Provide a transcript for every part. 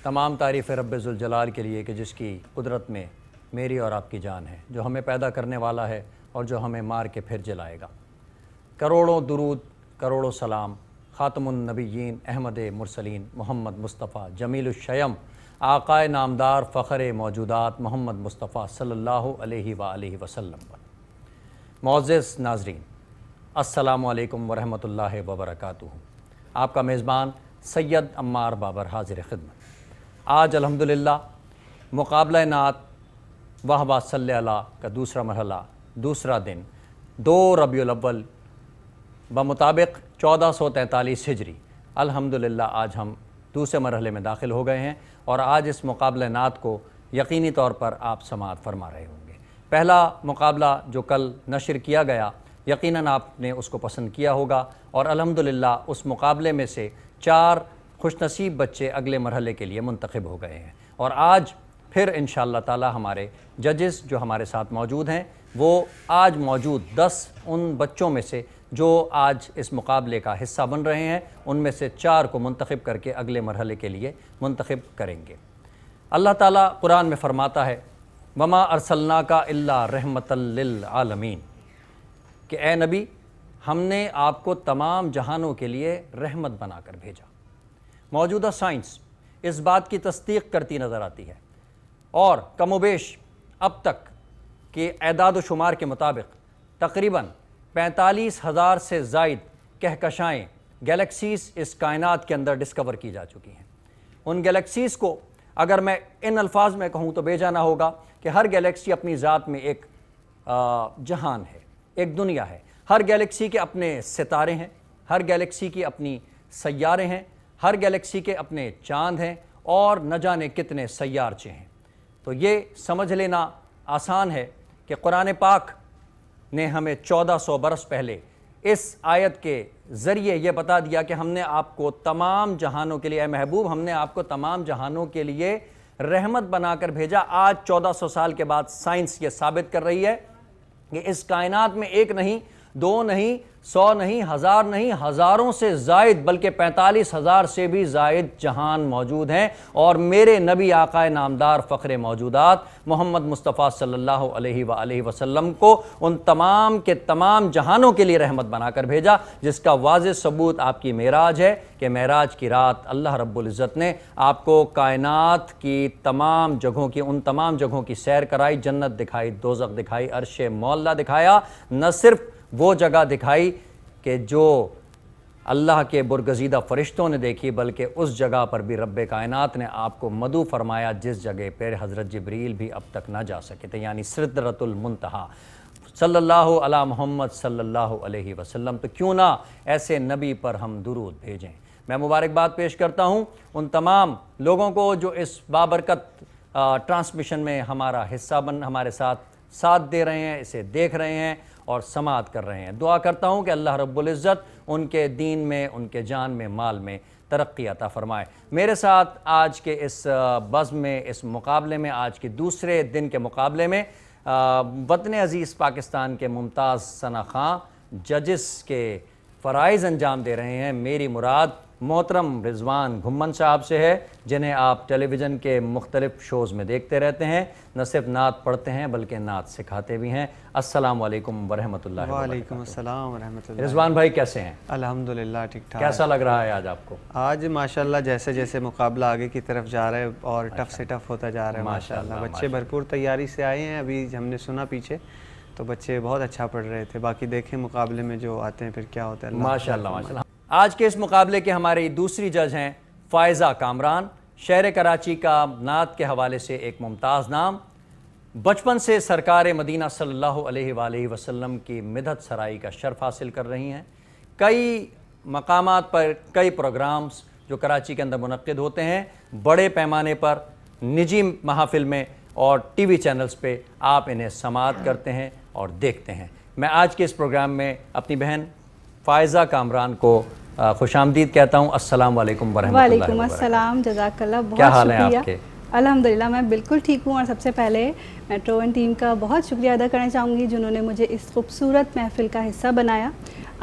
तमाम तारीफ़ रब्बे ज़ुल जलाल के लिए कि जिसकी कुदरत में मेरी और आपकी जान है, जो हमें पैदा करने वाला है और जो हमें मार के फिर जलाएगा। करोड़ों दुरूद, करोड़ों सलाम ख़ातमुन नबिय्यीन अहमद मुरसलीन मोहम्मद मुस्तफ़ा जमीलुश्शयम आक़ाए नामदार फ़ख़्र मौजूदात मोहम्मद मुस्तफ़ा सल्लल्लाहु अलैहि वसल्लम पर। मुअज़्ज़िज़ नाज़रीन, अस्सलामु अलैकुम वरहमतुल्लाहि वबरकातुहू। आपका मेज़बान सैयद अम्मार बाबर हाज़िर ख़िदमत। आज अल्हम्दुलिल्लाह मुक़ाबला नात वहबा सल्ले अला का दूसरा मरहला, दूसरा दिन 2 रबीउल अव्वल बमुताबिक 1443 हिजरी। अल्हम्दुलिल्लाह आज हम दूसरे मरहले में दाखिल हो गए हैं और आज इस मुक़ाबला नात को यकीनी तौर पर आप समाअत फरमा रहे होंगे। पहला मुक़ाबला जो कल नशर किया गया, यकीनन आपने उसको पसंद किया होगा और अल्हम्दुलिल्लाह उस मुक़ाबले में से 4 खुशनसीब बच्चे अगले मरहले के लिए मुंतखब हो गए हैं। और आज फिर इंशाअल्लाह ताला हमारे जजेस जो हमारे साथ मौजूद हैं, वो आज मौजूद 10 उन बच्चों में से जो आज इस मुक़ाबले का हिस्सा बन रहे हैं, उनमें से 4 को मुंतखब करके अगले मरहले के लिए मुंतखब करेंगे। अल्लाह ताला कुरान में फ़रमाता है, वमा अरसलनाका इल्ला रहमतल लिल आलमीन, कि ए नबी, हमने आपको तमाम जहानों के लिए रहमत बनाकर भेजा। मौजूदा साइंस इस बात की तस्दीक करती नज़र आती है और कमोबेश अब तक के एदाद व शुमार के मुताबिक तकरीबन 45,000 से ज़ायद कहकशाएँ गैलेक्सीज़ इस कायनात के अंदर डिस्कवर की जा चुकी हैं। उन गैलेक्सीज़ को अगर मैं इन अल्फाज में कहूँ तो बेजाना होगा कि हर गैलेक्सी अपनी ज़ात में एक जहान है, एक दुनिया है। हर गैलेक्सी के अपने सितारे हैं, हर गैलेक्सी की अपनी सैयारे हैं, हर गैलेक्सी के अपने चाँद हैं और न जाने कितने सैयारचे हैं। तो ये समझ लेना आसान है कि कुरान पाक ने हमें 1400 बरस पहले इस आयत के ज़रिए ये बता दिया कि हमने आपको तमाम जहानों के लिए, ए महबूब, हमने आपको तमाम जहानों के लिए रहमत बनाकर भेजा। आज 1400 साल के बाद साइंस ये साबित कर रही है कि इस कायनात में एक नहीं, 2 नहीं, 100 नहीं, 1000 नहीं, हज़ारों से ज़ायद बल्कि 45,000 से भी ज़ायद जहान मौजूद हैं। और मेरे नबी आक़ाए नामदार फ़ख़्र मौजूदात मोहम्मद मुस्तफ़ा सल्लल्लाहु अलैहि वसल्लम को उन तमाम के तमाम जहानों के लिए रहमत बनाकर भेजा, जिसका वाज़ेह सबूत आपकी मेराज है कि मेराज की रात अल्लाह रब्बुल इज़्ज़त ने आपको कायनात की तमाम जगहों की, उन तमाम जगहों की सैर कराई, जन्नत दिखाई, दोज़ख दिखाई, अर्शे मौला दिखाया। न सिर्फ वो जगह दिखाई कि जो अल्लाह के बुरगज़ीदा फ़रिश्तों ने देखी, बल्कि उस जगह पर भी रब्बे कायनात ने आपको मदू फरमाया जिस जगह पर हज़रत जिब्रील भी अब तक ना जा सके थे, यानी सिदरतुल मुंतहा सल्लल्लाहु अला मुहम्मद सल्लल्लाहु अलैहि वसल्लम। तो क्यों ना ऐसे नबी पर हम दुरूद भेजें। मैं मुबारकबाद पेश करता हूँ उन तमाम लोगों को जो इस बाबरकत ट्रांसमिशन में हमारा हिस्सा हमारे साथ दे रहे हैं, इसे देख रहे हैं और समाअत कर रहे हैं। दुआ करता हूँ कि अल्लाह रब्बुल इज़्ज़त उनके दीन में, उनके जान में, माल में तरक्की अता फ़रमाए। मेरे साथ आज के इस बज़्म में, इस मुकाबले में, आज के दूसरे दिन के मुकाबले में वतन अज़ीज़ पाकिस्तान के मुमताज़ सना खां जजेस के फ़राइज़ अंजाम दे रहे हैं। मेरी मुराद मोहतरम रिज़वान घुम्मन साहब से है, जिन्हें आप टेलीविज़न के मुख्तलिफ़ शोज़ में देखते रहते हैं। न सिर्फ नात पढ़ते हैं बल्कि नात सिखाते भी हैं। अस्सलामु अलैकुम वरहमतुल्लाहि वबरकातुहू। वालेकुम अस्सलाम वरहमतुल्लाहि। रिज़वान भाई कैसे हैं? अल्हम्दुलिल्लाह ठीक ठाक। कैसा लग रहा है आज आपको? आज माशाल्लाह जैसे जैसे मुकाबला आगे की तरफ जा रहा है और टफ से टफ होता जा रहा है माशाल्लाह। बच्चे भरपूर तैयारी से आए हैं। अभी हमने सुना पीछे तो बच्चे बहुत अच्छा पढ़ रहे थे। बाकी देखें मुकाबले में जो आते हैं फिर क्या होता है। माशाल्लाह माशाल्लाह। आज के इस मुकाबले के हमारी दूसरी जज हैं फ़ायज़ा कामरान, शहर कराची का नात के हवाले से एक मुमताज़ नाम। बचपन से सरकार मदीना सल्लल्लाहु अलैहि वसल्लम की मिदहत सराई का शर्फ हासिल कर रही हैं। कई मकामात पर कई प्रोग्राम्स जो कराची के अंदर मुनक्किद होते हैं, बड़े पैमाने पर निजी महफ़िल में और टीवी चैनल्स पे आप इन्हें समाअत करते हैं और देखते हैं। मैं आज के इस प्रोग्राम में अपनी बहन फ़ायज़ा कामरान को खुशामदीद कहता हूँ। अस्सलाम वालेकुम वरहमतुल्लाहि वबरकातुहू। वालेकुम अस्सलाम, जज़ाकल्लाह। बहुत क्या हाल है शुक्रिया आपके? अल्हम्दुलिल्लाह मैं बिल्कुल ठीक हूँ। और सबसे पहले मेट्रो वन टीम का बहुत शुक्रिया अदा करना चाहूँगी जिन्होंने मुझे इस खूबसूरत महफ़िल का हिस्सा बनाया।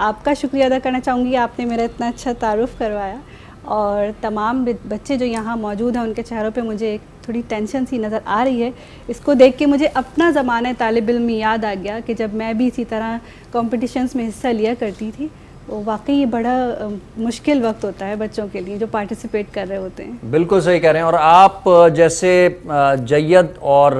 आपका शुक्रिया अदा करना चाहूँगी, आपने मेरा इतना अच्छा तारुफ़ करवाया। और तमाम बच्चे जो यहाँ मौजूद हैं उनके चेहरों पे मुझे एक थोड़ी टेंशन सी नज़र आ रही है। इसको देख के मुझे अपना ज़माना तालिब इल्म याद आ गया कि जब मैं भी इसी तरह कॉम्पिटिशन्स में हिस्सा लिया करती थी। तो वाकई ये बड़ा मुश्किल वक्त होता है बच्चों के लिए जो पार्टिसिपेट कर रहे होते हैं। बिल्कुल सही कह रहे हैं। और आप जैसे जय्यद और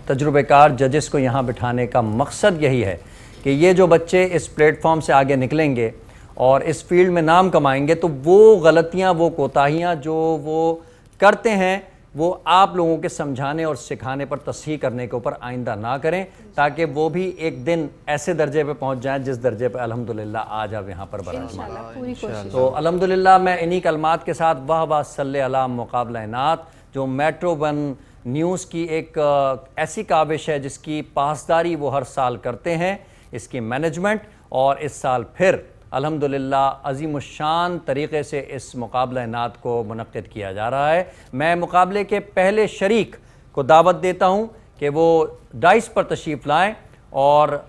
तजुर्बेकार जजेस को यहाँ बिठाने का मकसद यही है कि ये जो बच्चे इस प्लेटफॉर्म से आगे निकलेंगे और इस फील्ड में नाम कमाएंगे तो वो गलतियाँ, वो कोताहियाँ जो वो करते हैं वो आप लोगों के समझाने और सिखाने पर तस्हीह करने के ऊपर आइंदा ना करें, ताकि वो भी एक दिन ऐसे दर्जे पे पहुंच जाएं जिस दर्जे पे अल्हम्दुलिल्लाह आज आप यहाँ पर बराजमान हैं। पूरी कोशिश। तो अल्हम्दुलिल्लाह मैं इन्हीं कलमात के साथ वाह वाह सल्ले अला मुकाबला नात, जो मेट्रो 1 न्यूज़ की एक ऐसी काविश है जिसकी पासदारी वो हर साल करते हैं, इसकी मैनेजमेंट, और इस साल फिर अल्हम्दुलिल्लाह अज़ीमुश्शान तरीक़े से इस मुकाबला नात को मुनक़्क़िद किया जा रहा है। मैं मुकाबले के पहले शरीक को दावत देता हूँ कि वो डाइस पर तशरीफ़ लाएँ और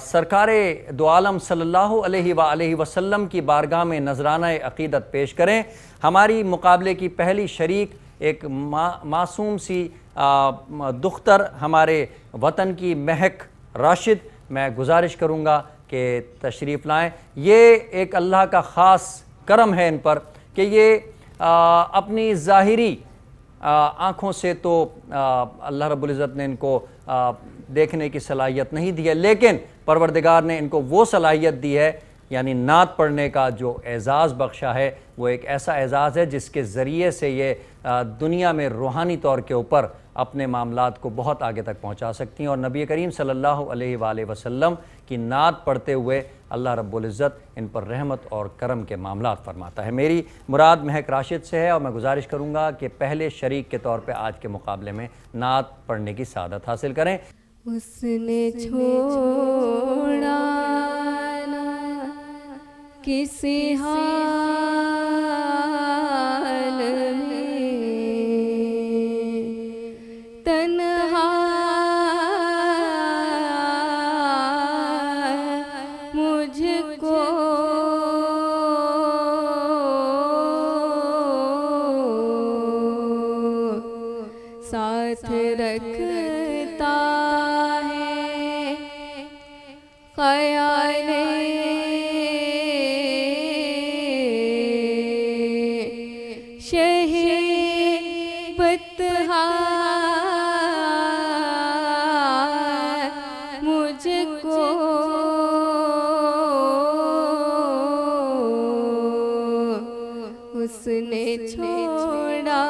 सरकारे दो आलम सल्लल्लाहु अलैहि वसल्लम की बारगाह में नजराना अक़ीदत पेश करें। हमारी मुकाबले की पहली शरीक एक मासूम सी दुख्तर हमारे वतन की महक राशिद, मैं गुजारिश करूँगा कि तशरीफ़ लाएँ। ये एक अल्लाह का ख़ास करम है इन पर कि ये अपनी ज़ाहिरी आँखों से तो अल्लाह रब्बुल इज़्ज़त ने इनको देखने की सलाहियत नहीं दी है, लेकिन परवरदिगार ने इनको वो सलाहियत दी है, यानी नात पढ़ने का जो एज़ाज़ बख्शा है वो एक ऐसा एज़ाज़ है जिसके ज़रिए से ये दुनिया में रूहानी तौर के ऊपर अपने मामलात को बहुत आगे तक पहुंचा सकती हैं। और नबी करीम सल्लल्लाहु अलैहि वसल्लम की नात पढ़ते हुए अल्लाह रब्बुल इज़्ज़त इन पर रहमत और करम के मामलात फरमाता है। मेरी मुराद महक राशिद से है और मैं गुजारिश करूँगा कि पहले शरीक के तौर पर आज के मुकाबले में नात पढ़ने की सादत हासिल करें। उसने छोड़ा ना किसी हाल में तन्हा मुझको साथ रखता है ख्याले शहे बतहा मुझको उसने छोड़ा।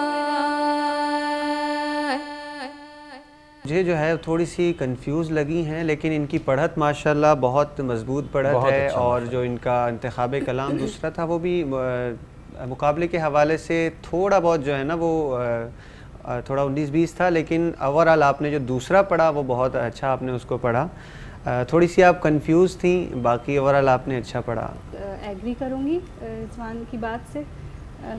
मुझे जो है थोड़ी सी कंफ्यूज लगी हैं, लेकिन इनकी पढ़त माशाल्लाह बहुत मज़बूत पढ़त बहुत है। अच्छा और जो इनका इंतखाब कलाम दूसरा था वो भी मुकाबले के हवाले से थोड़ा बहुत जो है ना वो थोड़ा 19-20 था, लेकिन ओवरऑल आपने जो दूसरा पढ़ा वो बहुत अच्छा आपने उसको पढ़ा। थोड़ी सी आप कंफ्यूज थी, बाकी ओवरऑल आपने अच्छा पढ़ा। एग्री करूँगी रिजवान की बात से।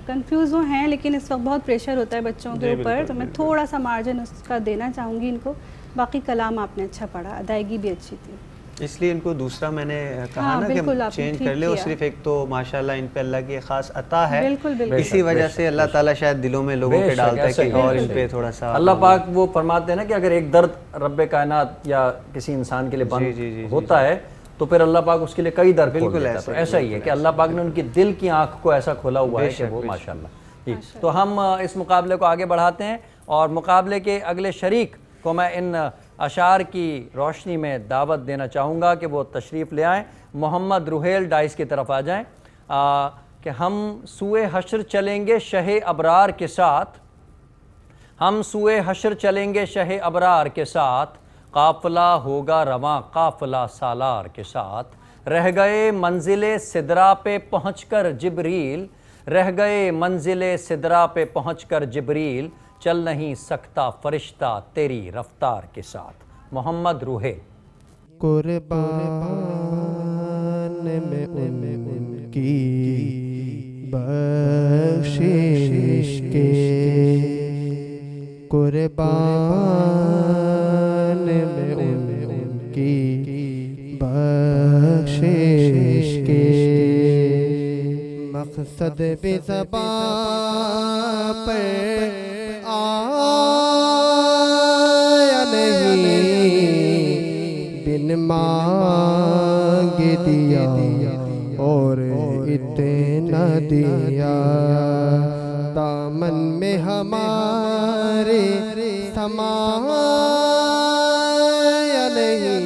कंफ्यूज वो हैं, लेकिन इस वक्त बहुत प्रेशर होता है बच्चों के ऊपर, तो मैं थोड़ा सा मार्जिन उसका देना चाहूँगी इनको। बाकी कलाम आपने अच्छा पढ़ा, अदायगी भी अच्छी थी, इसलिए इनको दूसरा मैंने कहा हाँ, ना कि बिल्कुल आपने चेंज ठीक कर ले। और किया। सिर्फ एक तो माशाल्लाह इन पे अल्लाह की खास अता है, बिल्कुल बिल्कुल। इसी वजह से अल्लाह ताला शायद दिलों में लोगों के डालता है कि और इन पे थोड़ा सा अल्लाह पाक वो फरमाते हैं ना कि अगर एक दर्द रब्बे कायनात या किसी इंसान के लिए बंद होता है तो फिर अल्लाह पाक उसके लिए कई दर खोल देता है। तो ऐसा ही है कि अल्लाह पाक ने उनकी दिल की आंख को ऐसा खोला हुआ है कि वो माशाल्लाह। ठीक, तो हम इस मुकाबले को आगे बढ़ाते हैं और मुकाबले के अगले शरीक को मैं इन अशार की रोशनी में दावत देना चाहूँगा कि वो तशरीफ़ ले आएँ। मोहम्मद रुहेल डाइस की तरफ आ जाएँ कि हम सूए हश्र चलेंगे शहे अबरार के साथ, हम सूए हश्र चलेंगे शहे अबरार के साथ, काफ़िला होगा रवां काफ़िला सालार के साथ, रह गए मंजिले सिदरा पे पहुँचकर जिब्रील, रह गए मंजिले सिदरा पे पहुँचकर जिब्रील, चल नहीं सकता फरिश्ता तेरी रफ्तार के साथ। मोहम्मद रुहेल। कुर्बान में उनकी बख्शिश के, कुर्बान में उनकी बख्शिश के, मकसद भी ज़बां पर आया नहीं, बिन मांग दिया और इतना दिया, दामन में हमारे समाया नहीं,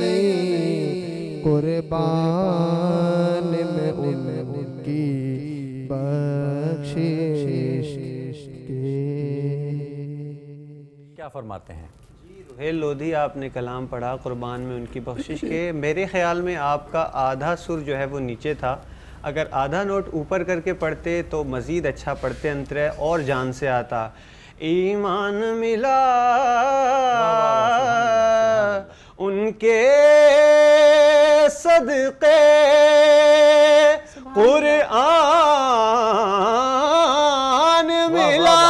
कुर्बान में उनकी बख्शिश के। क्या फरमाते हैं? रुहेल लोधी आपने कलाम पढ़ा कुर्बान में उनकी बख्शिश के। मेरे ख्याल में आपका आधा सुर जो है वो नीचे था, अगर आधा नोट ऊपर करके पढ़ते तो मज़ीद अच्छा पढ़ते, अंतरे और जान से आता। ईमान मिला उनके सदक़े, कुरआन मिला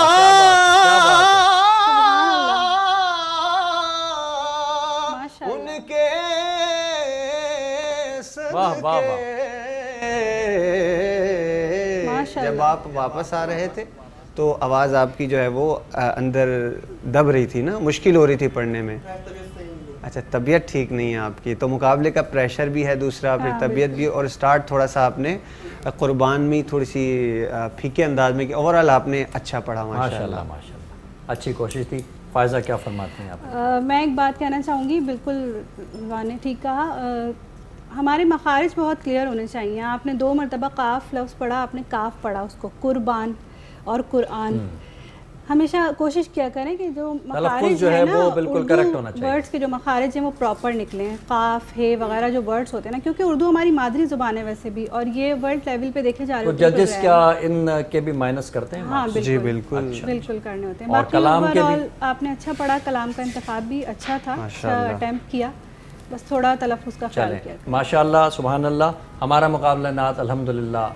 उनके सदक़े। जब आप वापस आ रहे थे तो आवाज़ आपकी जो है वो अंदर दब रही थी ना, मुश्किल हो रही थी पढ़ने में। अच्छा, तबीयत ठीक नहीं है आपकी, तो मुकाबले का प्रेशर भी है दूसरा, फिर तबीयत भी, और स्टार्ट थोड़ा सा आपने कुर्बान में थोड़ी सी फीके अंदाज में, कि ओवरऑल आपने अच्छा पढ़ा माशाल्लाह। माशाल्लाह, अच्छी कोशिश थी। फ़ायज़ा क्या फरमाती हैं आप? मैं एक बात कहना चाहूँगी, बिल्कुल ने ठीक कहा, हमारे मखारिज बहुत क्लियर होने चाहिए। आपने 2 मरतबा काफ लफ्ज़ पढ़ा, आपने काफ पढ़ा उसको, कुर्बान और कुरान। हमेशा कोशिश किया करें कि जो मखारिज जो है ना, वो बिल्कुल करेक्ट होना चाहिए, वर्ड्स के जो मखारिज हैं वो प्रॉपर निकलें, काफ है वगैरह जो वर्ड्स होते हैं ना, क्योंकि उर्दू हमारी मादरी ज़ुबान है वैसे भी, और ये वर्ल्ड लेवल पे देखे जा रहे तो होते हैं जजेस क्या इन के भी माइनस करते हैं? हाँ जी बिल्कुल, बिल्कुल करने होते हैं। और बाकी कलाम के भी? ओवरऑल आपने अच्छा पढ़ा, कलाम का इंतखाब भी अच्छा था, अच्छा अटेम्प्ट किया, बस थोड़ा तलफ़्फ़ुज़ का ख्याल किया। माशाल्लाह, सुभान अल्लाह। हमारा मुकाबला नात अल्हम्दुलिल्लाह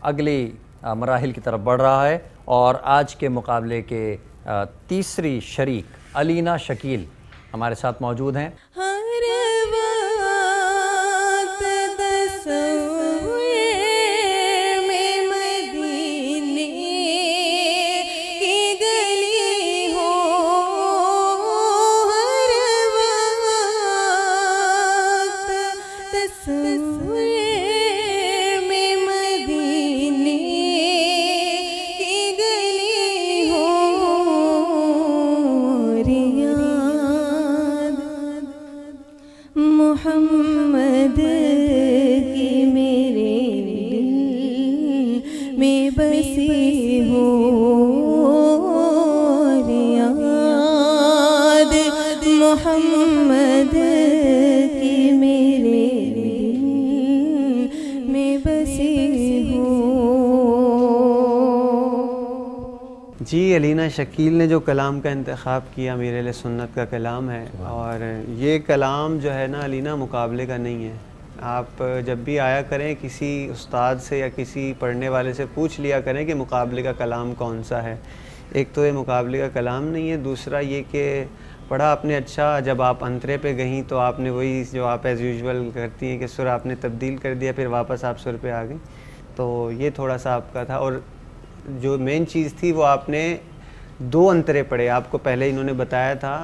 अगली मराहिल की तरफ बढ़ रहा है, और आज के मुकाबले के तीसरी शरीक अलीना शकील हमारे साथ मौजूद हैं। हर वक्त तस्वीर में मदीने की गली हो, हर वक्त तस्वीर में मदीने की गली हो, रियाद मोहम्मद की मेरे दिल में बसी हो, रियाद मोहम्मद की मेरे दिल में बसी हो। जी, अलीना शकील ने जो कलाम का इंतखाब किया मेरे लिए सुन्नत का कलाम है, और ये कलाम जो है ना अलीना मुकाबले का नहीं है। आप जब भी आया करें किसी उस्ताद से या किसी पढ़ने वाले से पूछ लिया करें कि मुकाबले का कलाम कौन सा है। एक तो ये मुकाबले का कलाम नहीं है, दूसरा ये कि पढ़ा आपने अच्छा, जब आप अंतरे पे गईं तो आपने वही जो आप एज़ यूजुअल करती हैं कि सुर आपने तब्दील कर दिया, फिर वापस आप सुर पे आ गई, तो ये थोड़ा सा आपका था। और जो मेन चीज़ थी वो आपने 2 अंतरे पढ़े। आपको पहले इन्होंने बताया था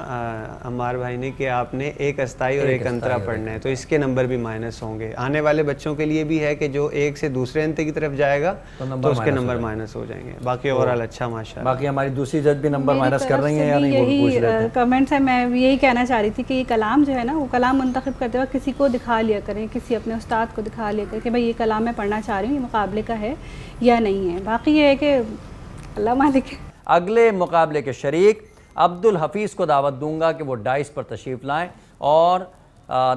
अम्मार भाई ने कि आपने एक अस्थाई और एक अंतरा पढ़ना है, तो इसके नंबर भी माइनस होंगे। आने वाले बच्चों के लिए भी है कि जो एक से दूसरे अंत की तरफ जाएगा तो उसके नंबर माइनस हो जाएंगे। बाकी ओवरऑल अच्छा माशाल्लाह। बाकी हमारी दूसरी जज भी नंबर माइनस कर रही हैं या नहीं, वो भी पूछ लेते हैं। कमेंट्स है, मैं यही कहना चाह रही थी कि ये कलाम जो है ना, वो कलाम मुंतखब करते वक्त किसी को दिखा लिया करें, किसी अपने उस्ताद को दिखा लिया करें कि भाई ये कलाम मैं पढ़ना चाह रही हूँ, ये मुकाबले का है या नहीं है। बाकी ये है कि अल्लाह मालिक है। अगले मुकाबले के शरीक अब्दुल हफीज़ को दावत दूंगा कि वो डाइस पर तशरीफ़ लाएं और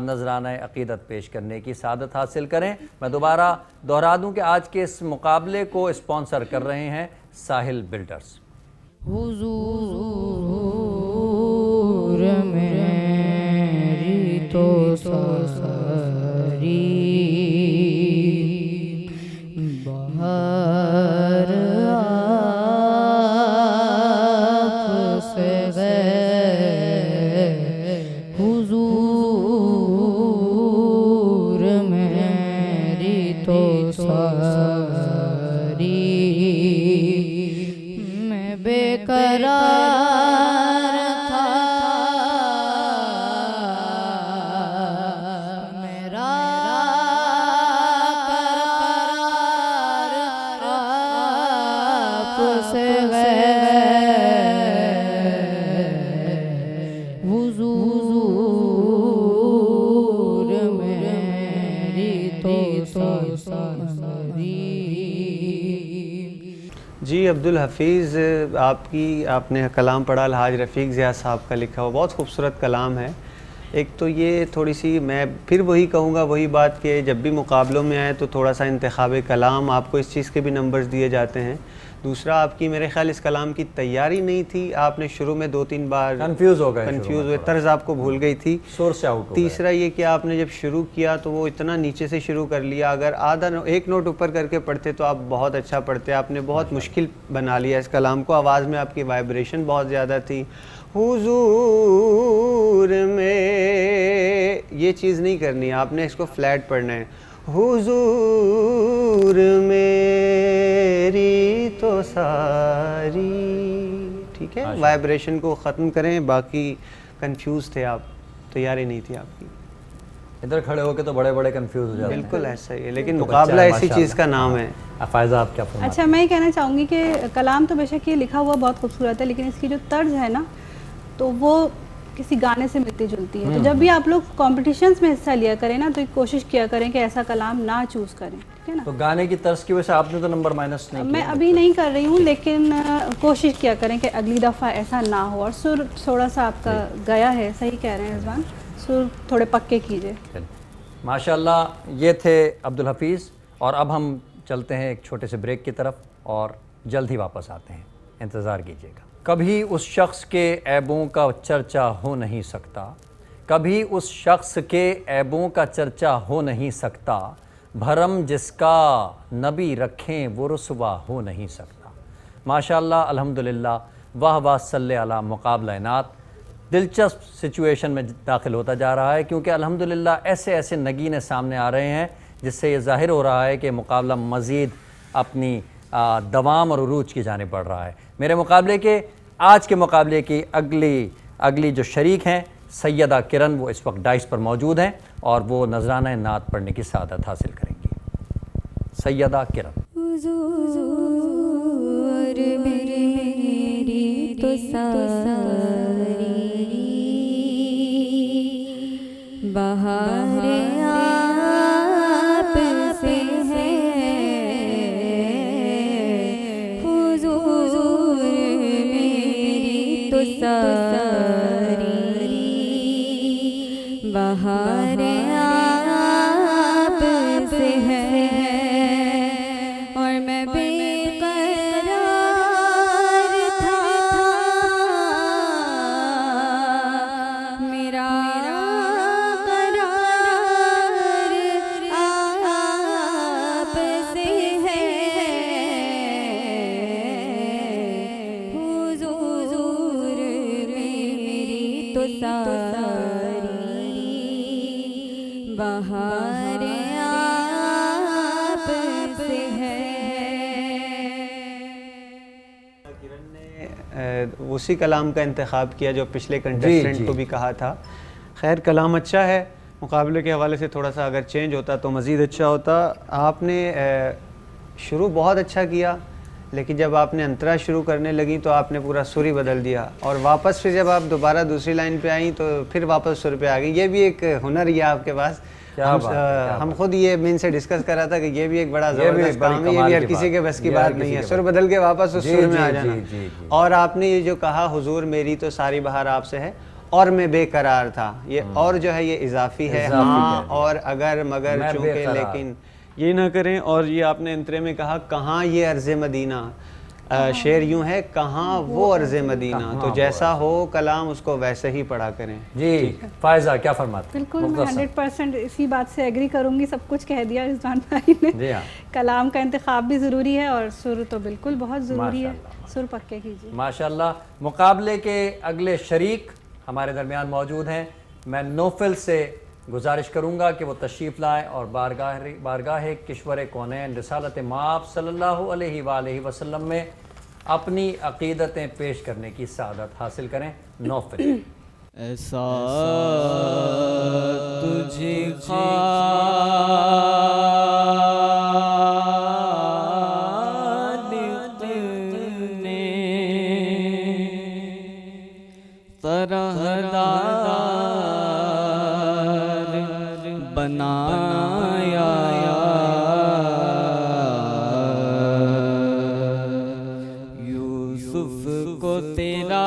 नजराना अक़ीदत पेश करने की सादत हासिल करें। मैं दोबारा दोहरा दूं कि आज के इस मुकाबले को स्पॉन्सर कर रहे हैं साहिल बिल्डर्स। हुजूर मेरी तो सारी बाहर आपसे गए, हुजूर मेरी तो सारी था मेरा करार आपसे है हुजूर मेरी तो सारी। जी अब्दुल हफीज़, आपने कलाम पढ़ा अलहाज रफ़ीक ज़िया साहब का लिखा हुआ, बहुत खूबसूरत कलाम है। एक तो ये थोड़ी सी मैं फिर वही कहूँगा, वही बात कि जब भी मुकाबलों में आए तो थोड़ा सा इंतखाब कलाम, आपको इस चीज़ के भी नंबर्स दिए जाते हैं। दूसरा, आपकी मेरे ख्याल इस कलाम की तैयारी नहीं थी, आपने शुरू में 2-3 बार कंफ्यूज हो गए, कंफ्यूज हुए, तर्ज आपको भूल गई थी, सुर से आउट हो गए। तीसरा ये कि आपने जब शुरू किया तो वो इतना नीचे से शुरू कर लिया, अगर एक नोट ऊपर करके पढ़ते तो आप बहुत अच्छा पढ़ते। आपने बहुत मुश्किल बना लिया इस कलाम को, आवाज़ में आपकी वाइब्रेशन बहुत ज़्यादा थी। हुजूर में ये चीज़ नहीं करनी, आपने इसको फ्लैट पढ़ना है। हुजूर मेरी तो सारी, ठीक है, वाइब्रेशन को ख़त्म करें। बाकी कंफ्यूज थे आप, तैयारी नहीं थी आपकी। इधर खड़े होके तो बड़े बड़े कंफ्यूज हो जाते हैं। बिल्कुल ऐसा ही है, लेकिन तो मुकाबला बच्चा है, ऐसी चीज़ का माशाल्लाह। नाम है। फायजा, आप क्या फरमाते अच्छा, मैं ये कहना चाहूँगी कि कलाम तो बेशक ये लिखा हुआ बहुत खूबसूरत है, लेकिन इसकी जो तर्ज है ना, तो वो किसी गाने से मिलती जुलती है। तो जब भी आप लोग कॉम्पिटिशन्स में हिस्सा लिया करें ना, तो एक कोशिश किया करें कि ऐसा कलाम ना चूज़ करें, ठीक है ना। तो गाने की तर्ज की वजह से आपने तो नंबर माइनस नहीं मैं अभी नहीं कर रही हूँ, लेकिन कोशिश किया करें कि अगली दफ़ा ऐसा ना हो। और सुर थोड़ा सा आपका गया है, सही कह रहे हैं रिजवान, सुर थोड़े पक्के कीजिए। माशाल्लाह, ये थे अब्दुल हफीज़। और अब हम चलते हैं एक छोटे से ब्रेक की तरफ और जल्द ही वापस आते हैं, इंतज़ार कीजिएगा। कभी उस शख्स के ऐबों का चर्चा हो नहीं सकता, कभी उस शख्स के ऐबों का चर्चा हो नहीं सकता, भरम जिसका नबी रखें वो रुसवा हो नहीं सकता। माशाल्लाह, अल्हम्दुलिल्लाह, वाह वाह सल्ले अला मुकाबला इनात दिलचस्प सिचुएशन में दाखिल होता जा रहा है, क्योंकि अल्हम्दुलिल्लाह ऐसे ऐसे नगीने सामने आ रहे हैं जिससे ये ज़ाहिर हो रहा है कि मुकाबला मज़ीद अपनी दवाम और उरूज की जानिब बढ़ रहा है। मेरे मुकाबले के आज के मुकाबले की अगली जो शरीक हैं सैयदा किरण, वो इस वक्त डाइस पर मौजूद हैं और वो नजराना नात पढ़ने की सआदत हासिल करेंगी। सैयदा किरण। हुजूर मेरी तो सारी बहार आप से है, हुजूर मेरी तो सारी बहार आप से है। और मैं बेकरार था, मेरा करार आप से है, हुजूर मेरी तो सारी बहार आप से है। किरण ने उसी कलाम का इंतखाब किया जो पिछले कंटेस्टेंट को भी कहा था। खैर, कलाम अच्छा है, मुकाबले के हवाले से थोड़ा सा अगर चेंज होता तो मज़ीद अच्छा होता। आपने शुरू बहुत अच्छा किया, लेकिन जब आपने अंतरा शुरू करने लगी तो आपने पूरा सुर ही बदल दिया, और वापस फिर जब आप दोबारा दूसरी लाइन पे आई तो फिर वापस सुर पे आ गई। ये भी एक हुनर ही है आपके पास। हम खुद ये मीन से डिस्कस कर रहा था कि ये भी एक बड़ा ज़बरदस्त काम है, ये भी हर किसी के बस की बात नहीं है, सुर बदल के वापस उस सुर में आ जाना। और आपने ये जो कहा हुजूर मेरी तो सारी बहार आपसे है, और मैं बेकरार था, ये और जो है ये इजाफी है, हाँ और अगर मगर चूँकि लेकिन ये ना करें। और ये आपने अंतरे में कहा कहाँ ये अर्ज़ मदीना, शेर यूं है कहाँ वो अर्ज़ मदीना, तो जैसा हो कलाम उसको वैसे ही पढ़ा करें। जी फायजा, क्या फरमाते? बिल्कुल, मैं 100% इसी बात से एग्री करूंगी, सब कुछ कह दिया रिजवान भाई ने। जी हाँ, कलाम का इंतखाब भी ज़रूरी है और सुर तो बिल्कुल बहुत ज़रूरी है, सुर पक्के कीजिए। माशाल्लाह। मुकाबले के अगले शरीक हमारे दरमियान मौजूद हैं। मैं नौफल से गुजारिश करूँगा कि वो तशरीफ़ लाएँ और बारगाह किश्वर कौनैन रिसालत माप सल्लल्लाहु अलैहि वसल्लम में अपनी अक़ीदतें पेश करने की सआदत हासिल करें। नौफिल। ऐसा तुझे खालिक़ ने तरहदार बनाया, यूसुफ को तेरा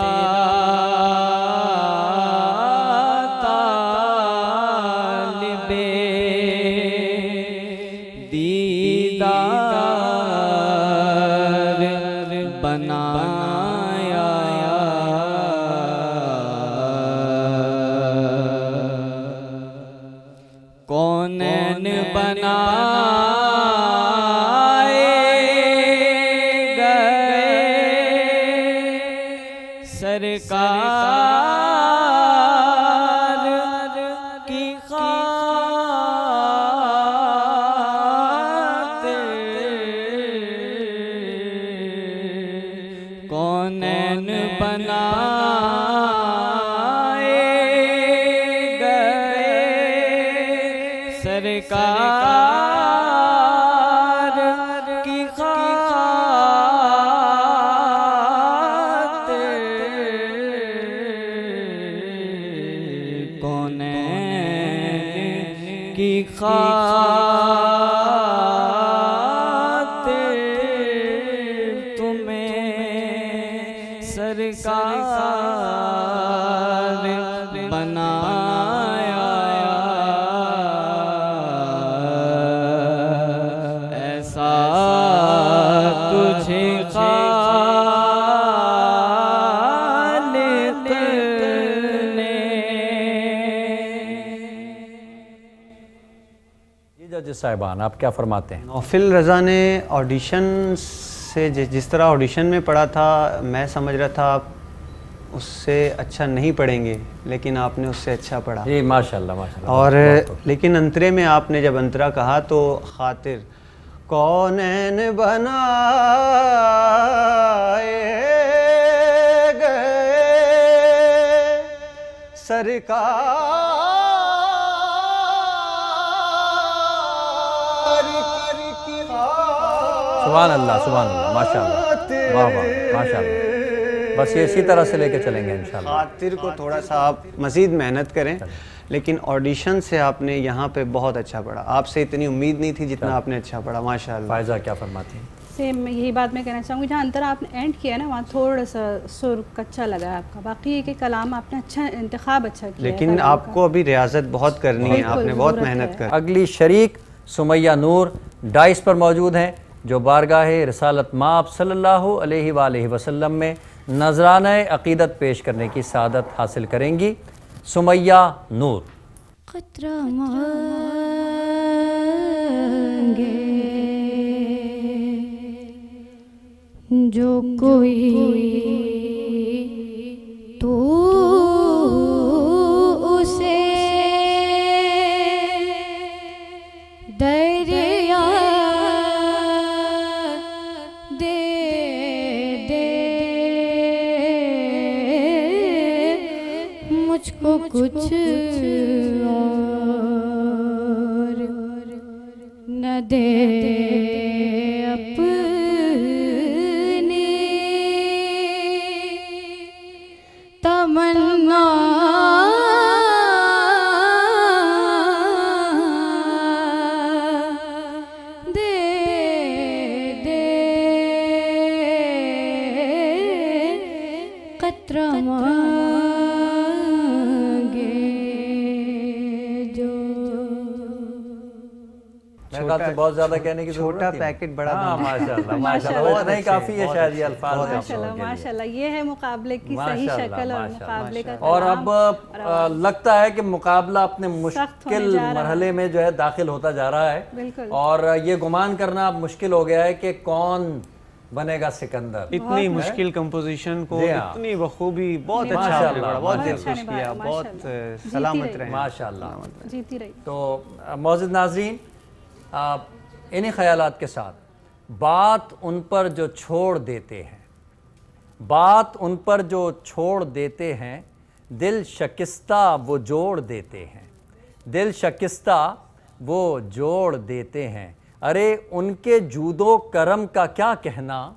बनाया, कौनैन बनाए गए सरकार की कौनैन बनाए गए सरकार की खातिर, कौनैन की खातिर तुम्हें सरकार बनाया, ऐसा तुझे खालिक़ ने। जी जज साहिबान, आप क्या फरमाते हैं? नौफिल रज़ा ने ऑडिशन से जिस तरह ऑडिशन में पढ़ा था, मैं समझ रहा था आप उससे अच्छा नहीं पढ़ेंगे, लेकिन आपने उससे अच्छा पढ़ा। जी माशाल्लाह माशाल्लाह। और लेकिन अंतरे में आपने जब अंतरा कहा तो खातिर कौनैन बनाए गए सरकार की सुभान अल्लाह माशाल्लाह, वाह वाह माशाल्लाह। बस ये इसी तरह से लेके चलेंगे इंशाल्लाह। खातिर को थोड़ा सा आप मज़ीद मेहनत करें, लेकिन ऑडिशन से आपने यहाँ पे बहुत अच्छा पढ़ा। आपसे इतनी उम्मीद नहीं थी जितना आपने अच्छा पढ़ा, माशाल्लाह। फायजा क्या फरमाती हैं? सेम यही बात मैं कहना चाहूँगी, जहाँ अंतर आपने एंड किया ना वहाँ थोड़ा सा सुर कच्चा लगा है आपका, बाकी ये कि कलाम आपने अच्छा इंतखाब अच्छा किया है लेकिन कलाम आपको अभी रियाजत बहुत करनी है, बिल्कुल, आपने बहुत ज़रूरत मेहनत है। कर। अगली शरीक सुमैया नूर डाइस पर मौजूद हैं, जो बारगाह रिसालत माब सल्लल्लाहु अलैहि वालैहि वसल्लम में नजराना अक़ीदत पेश करने की सआदत हासिल करेंगी। सुमैया नूर। खतरा मांगे जो कोई तो उसे दरिया दे दे, मुझको कुछ और न दे अपनी तमन्ना दे दे, कतरा मांगे जो। मेरे ख्याल से बहुत ज़्यादा कहने की ज़रूरत छोटा नहीं है। पैकेट बड़ा हाँ बम। माशाल्लाह माशाल्लाह। वो इतना ही काफ़ी है शायद ये अल्फाज में आप माशाल्लाह लोगों के लिए। माशाल्लाह, ये है मुकाबले की सही माशाल्लाह, शक्ल और माशाल्लाह, मुकाबले का और कलाम अब और लगता है कि मुकाबला अपने होने मुश्किल जा रहा है। मरहले में जो है दाखिल होता जा रहा है। बिल्कुल। और ये गुमान करना अब मुश्किल हो गया है कि कौन बनेगा सिकंदर। इतनी मुश्किल कंपोजिशन को जी हाँ। इतनी बखूबी बहुत अच्छा माशाल्लाह, आपने पढ़ा, बहुत माशाल्लाह। दिलखुश अच्छा किया, निभाया, बहुत माशाल्लाह। सलामत जीती रहे। माशाल्लाह। जीती रही। तो मौजूद नाजरीन, इन्हीं ख्यालात के साथ बात उन पर जो छोड़ देते हैं बात उन पर जो छोड़ देते हैं, दिल शकिस्ता वो जोड़ देते हैं, दिल शकिस्ता वो जोड़ देते हैं। अरे उनके जूदो करम का क्या कहना,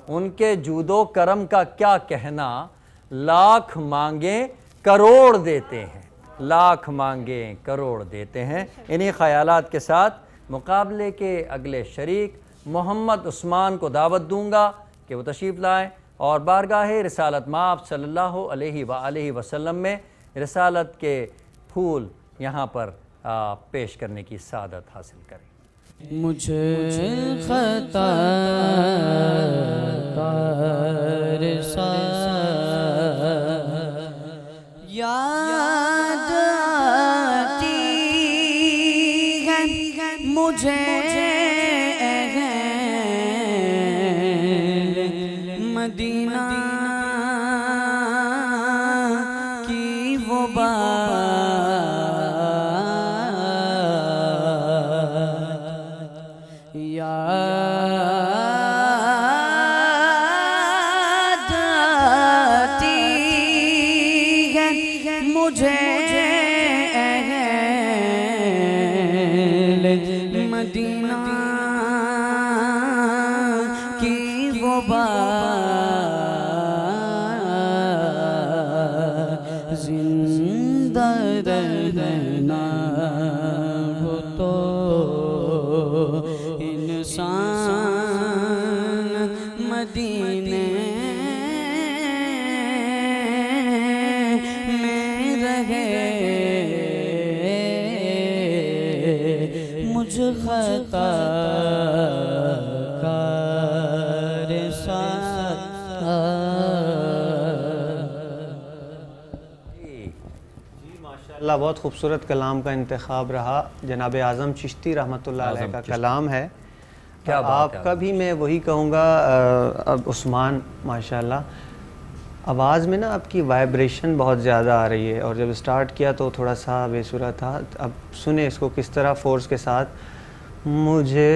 उनके जूदो करम का क्या कहना, लाख मांगे करोड़ देते हैं, लाख मांगे करोड़ देते हैं। इन्हीं ख़यालात के साथ मुकाबले के अगले शरीक मोहम्मद उस्मान को दावत दूंगा कि वो तशरीफ़ लाएँ और बारगाह रिसालत माब सल्लल्लाहु अलैहि वसल्लम में रिसालत के फूल यहाँ पर पेश करने की सादत हासिल करें। मुझे खता याद आती है मुझे मदीना की वो बात, याद आती है मुझे मदीना की वो बात, जिंदा रहना वो तो इंसान मदीने में रहे। मुझ खता अल्लाह बहुत खूबसूरत कलाम का इंतखाब रहा। जनाब आज़म चिश्ती रहमतुल्लाह अलैह का कलाम है। क्या बात है। आपका भी मैं वही कहूँगा। अब उस्मान माशाल्लाह आवाज़ में ना आपकी वाइब्रेशन बहुत ज़्यादा आ रही है, और जब स्टार्ट किया तो थोड़ा सा बेसुरा था। अब सुने इसको किस तरह फ़ोर्स के साथ। मुझे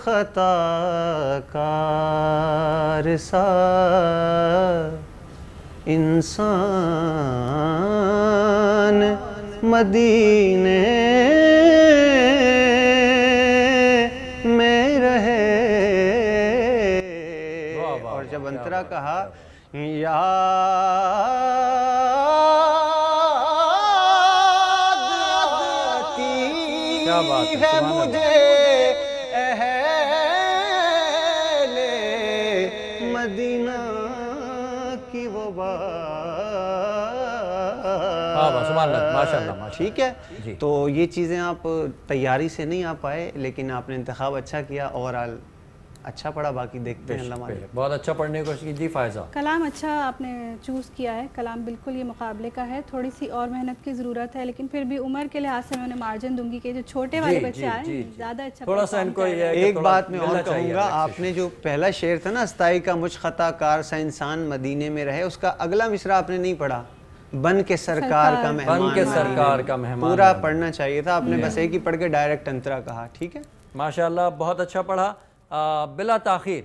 ख़ता कार सा इंसान मदीने में रहे। और जब अंतरा कहा याद आती है मुझे अहले मदीना की वो माशाल्लाह। ठीक है जी। तो ये चीज़ें आप तैयारी से नहीं आ पाए, लेकिन आपने इंतखाब अच्छा किया, ओवरऑल अच्छा पड़ा। बाकी देखते हैं अल्लाह मालिक। बहुत अच्छा पढ़ने की कोशिश की। जी फ़ायज़ा, कलाम अच्छा आपने चूज़ किया है। कलाम बिल्कुल ये मुकाबले का है, थोड़ी सी और मेहनत की ज़रूरत है, लेकिन फिर भी उम्र के लिहाज से मैं उन्हें मार्जिन दूंगी कि जो छोटे वाले बच्चे आए ज़्यादा अच्छा थोड़ा सा इनको ये है कि एक थोड़ा बात मैं और मिलना चाहिए कहूँगा, relaxation। आपने जो पहला शेर था ना, अस्ताई का मुझ खता कार सा इंसान मदीने में रहे, उसका अगला मिसरा आपने नहीं पढ़ा। बन के सरकार का मेहमान, बन के सरकार का मेहमान, पूरा पढ़ना चाहिए था आपने। बस एक ही पढ़ के डायरेक्ट अंतरा कहा। ठीक है, माशाल्लाह बहुत अच्छा पढ़ा। बिला ताख़ीर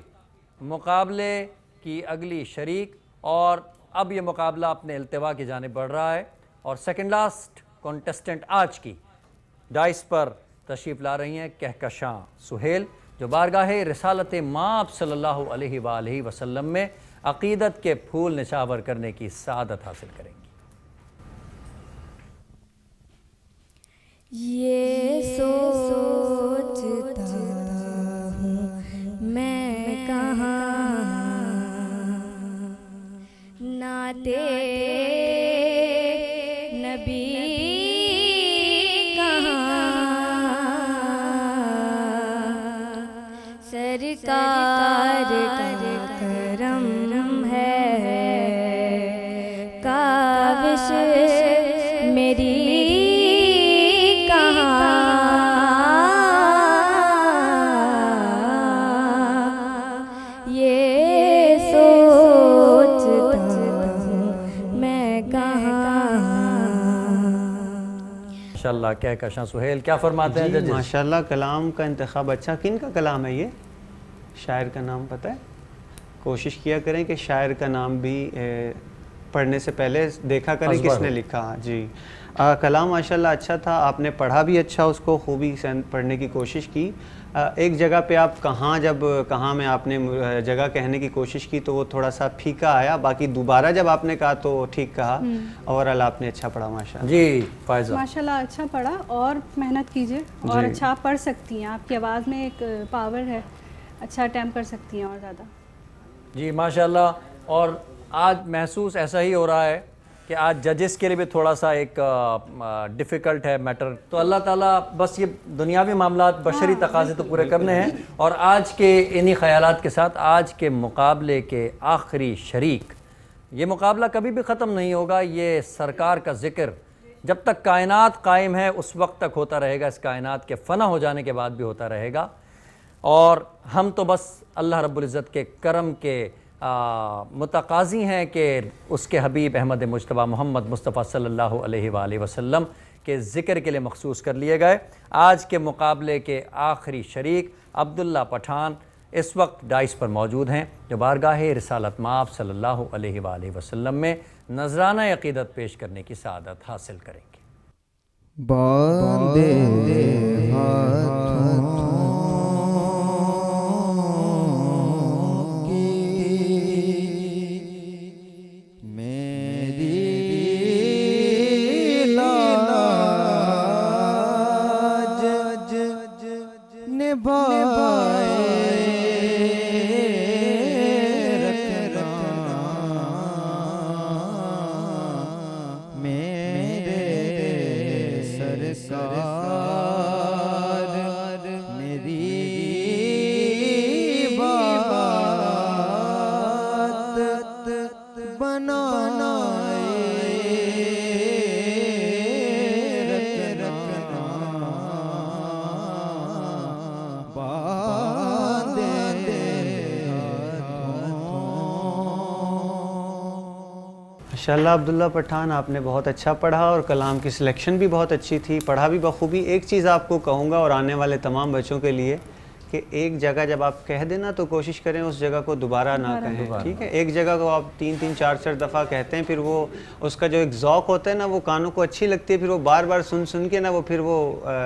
मुकाबले की अगली शरीक, और अब ये मुकाबला अपने अल्तवा की जानिब बढ़ रहा है, और सेकंड लास्ट कॉन्टेस्टेंट आज की डाइस पर तशरीफ़ ला रही हैं कहकशां सुहेल, जो बारगाह रिसालत माब सल्लल्लाहु अलैहि वसल्लम में अक़ीदत के फूल निशावर करने की सादत हासिल करेंगी। ये सोचता हूँ मैं कहाँ नाते नबी कहाँ, सरकार का करम है, काविश मेरी माशाल्लाह कहकशां सुहेल क्या फरमाते हैं जजेस? माशाल्लाह कलाम का इंतखाब अच्छा। किन का कलाम है ये? शायर का नाम पता है? कोशिश किया करें कि शायर का नाम भी पढ़ने से पहले देखा करें अज़बर किसने हो। लिखा। जी कलाम माशाल्लाह अच्छा था, आपने पढ़ा भी अच्छा, उसको खूबी से पढ़ने की कोशिश की। एक जगह पे आप कहाँ में आपने जगह कहने की कोशिश की तो वो थोड़ा सा फीका आया, बाकी दोबारा जब आपने कहा तो ठीक कहा। ओवरऑल आपने अच्छा पढ़ा माशाल्लाह। जी फ़ायज़ा, माशाल्लाह अच्छा पढ़ा और मेहनत कीजिए और अच्छा आप पढ़ सकती हैं, आपकी आवाज़ में एक पावर है, अच्छा अटैम्प्ट कर सकती हैं और ज़्यादा। जी माशाल्लाह। और आज महसूस ऐसा ही हो रहा है कि आज जजेस के लिए भी थोड़ा सा एक डिफ़िकल्ट है मैटर। तो अल्लाह ताला बस ये दुनियावी मामलात बशरी तकाज़े तो पूरे करने हैं। और आज के इन्हीं ख़यालात के साथ आज के मुकाबले के आखिरी शरीक, ये मुकाबला कभी भी ख़त्म नहीं होगा। ये सरकार का ज़िक्र जब तक कायनात कायम है उस वक्त तक होता रहेगा, इस कायनात के फ़ना हो जाने के बाद भी होता रहेगा। और हम तो बस अल्लाह रब्बुल इज़्ज़त के करम के मुतकाज़ी हैं कि उसके हबीब अहमद मुज्तबा मोहम्मद मुस्तफ़ा सल्लल्लाहु अलैहि वसल्लम के ज़िक्र के लिए मखसूस कर लिए गए। आज के मुकाबले के आखिरी शरीक अब्दुल्ला पठान इस वक्त डाइस पर मौजूद हैं, जो बारगाह रिसालत माब सल्लल्लाहु अलैहि वसल्लम में नजराना अक़ीदत पेश करने की सआदत हासिल करेंगे। बांधे हाथों की मेरी लाज निभाए रखना मेरे सरकार, मेरी बात बनाए रखना, बांधे माशाल्लाह अब्दुल्ला पठान, आपने बहुत अच्छा पढ़ा और कलाम की सिलेक्शन भी बहुत अच्छी थी, पढ़ा भी बखूबी। एक चीज़ आपको कहूँगा और आने वाले तमाम बच्चों के लिए कि एक जगह जब आप कह देना तो कोशिश करें उस जगह को दोबारा ना कहें, ठीक है। एक जगह को आप 3-3 4-4 दफ़ा कहते हैं, फिर वो उसका जो एक ज़ौक़ होता है ना, वो कानों को अच्छी लगती है, फिर वो बार बार सुन सुन के ना वो फिर वो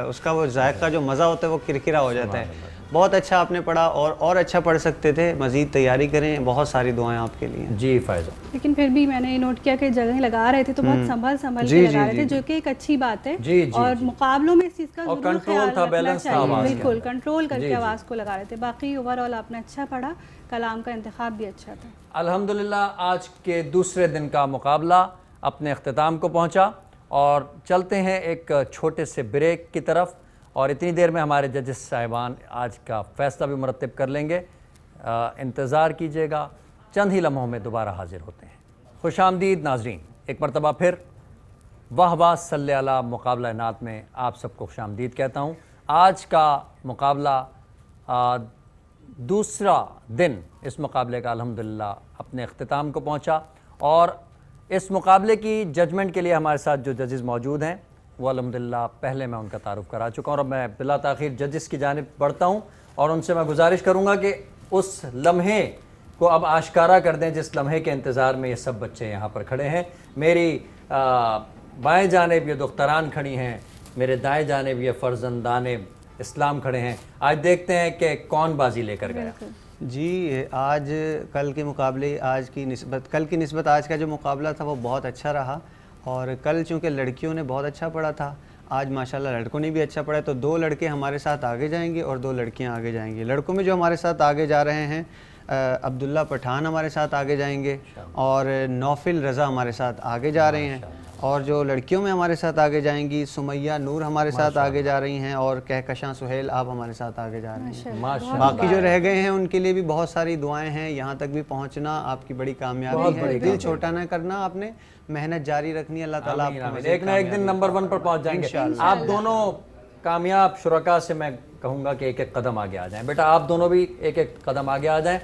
उसका वो जायका जो मज़ा होता है वो किरकिरा हो जाता है। बहुत अच्छा आपने पढ़ा और अच्छा पढ़ सकते थे, मज़ीद तैयारी करें, बहुत सारी दुआएं आपके लिए। जी फ़ायज़ा। लेकिन फिर भी मैंने नोट किया कि जगह लगा रहे थे तो बहुत संभल के जी, लगा जी, रहे थे, जी। जो कि एक अच्छी बात है। जी, जी, और जी। मुकाबलों में इस चीज़ का और ज़रूर कंट्रोल ख्याल था, रखना बैलेंस था चाहिए। आवाज़ के बिल्कुल अंदर। कंट्रोल जी, करके जी। आवाज़ को लगा रहे थे। बाकी ओवरऑल आपने अच्छा पढ़ा, कलाम का इंतखाब भी अच्छा था। अल्हम्दुलिल्लाह आज के दूसरे दिन का मुकाबला अपने अख्तिताम को पहुंचा और चलते हैं एक छोटे से ब्रेक की तरफ। और इतनी देर में हमारे जजेस साहिबान आज का फ़ैसला भी मुरतब कर लेंगे। इंतज़ार कीजिएगा, चंद ही लम्हों में दोबारा हाजिर होते हैं। खुशामदीद नाजरीन, एक मरतबा फिर वाह वाह सल्ले अला मुकाबला नात में आप सबको खुशामदीद कहता हूँ। आज का मुकाबला दूसरा दिन इस मुकाबले का अल्हम्दुलिल्लाह अपने अख्तिताम को पहुँचा। और इस मुकाबले की जजमेंट के लिए हमारे साथ जो जजेस मौजूद हैं वो अल्हम्दुलिल्लाह पहले मैं उनका तारुफ़ करा चुका हूँ और अब मैं बिला ताख़ीर जजेस की जानिब बढ़ता हूँ और उनसे मैं गुजारिश करूँगा कि उस लम्हे को अब आश्कारा कर दें जिस लम्हे के इंतज़ार में ये सब बच्चे यहाँ पर खड़े हैं। मेरी बाएँ जानिब ये दुख्तरान खड़ी हैं, मेरे दाएँ जानिब ये फ़र्जंदान इस्लाम खड़े हैं। आज देखते हैं कि कौन बाजी लेकर गया। जी आज कल के मुकाबले आज की निस्बत कल की निस्बत आज का जो मुकाबला था वो बहुत अच्छा रहा। और कल चूँकि लड़कियों ने बहुत अच्छा पढ़ा था, आज माशाल्लाह लड़कों ने भी अच्छा पढ़ा है। तो 2 लड़के हमारे साथ आगे जाएंगे और 2 लड़कियां आगे जाएंगी। लड़कों में जो हमारे साथ आगे जा रहे हैं अब्दुल्ला पठान हमारे साथ आगे जाएंगे और नौफिल रज़ा हमारे साथ आगे जा रहे हैं। और जो लड़कियों में हमारे साथ आगे जाएंगी सुमैया नूर हमारे साथ आगे जा रही हैं और कहकशां सुहेल आप हमारे साथ आगे जा रहे हैं। माशाअल्लाह। बाकी जो रह गए हैं उनके लिए भी बहुत सारी दुआएं हैं। यहाँ तक भी पहुँचना आपकी बड़ी कामयाबी है। दिल छोटा ना करना, आपने मेहनत जारी रखनी है। अल्लाह ताला आमीन, आपको आमीन। मज़ीद एक ना एक दिन नंबर 1 पर पहुंच जाएंगे। इंशाअल्लाह। आप दोनों कामयाब शुरका से मैं कहूँगा कि एक एक कदम आगे आ जाएं। बेटा आप दोनों भी एक एक कदम आगे आ जाएं।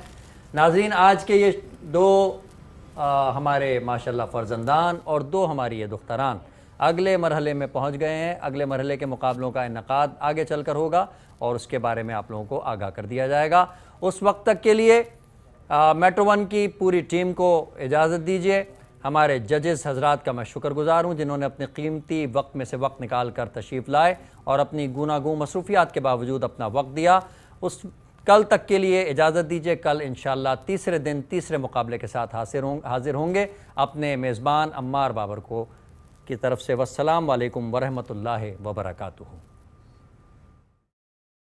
नाज़रीन आज के ये 2 हमारे माशाल्लाह फ़र्जंदान और 2 हमारी ये दुख्तरान अगले मरहले में पहुँच गए हैं। अगले मरहले के मुकाबलों का इन्नकाद आगे चल कर होगा और उसके बारे में आप लोगों को आगाह कर दिया जाएगा। उस वक्त तक के लिए मेट्रो वन की पूरी टीम को इजाज़त दीजिए। हमारे जजेस हजरात का मैं शुक्रगुजार हूँ जिन्होंने अपने कीमती वक्त में से वक्त निकाल कर तशरीफ़ लाए और अपनी गूनागूं मसरूफ़ियात के बावजूद अपना वक्त दिया। उस कल तक के लिए इजाज़त दीजिए। कल इंशाअल्लाह तीसरे दिन तीसरे मुकाबले के साथ हाजिर होंगे अपने मेज़बान अम्मार बाबर को की तरफ से। वस्सलाम वालेकुम वरहमतुल्लाहि वबरकातुहू।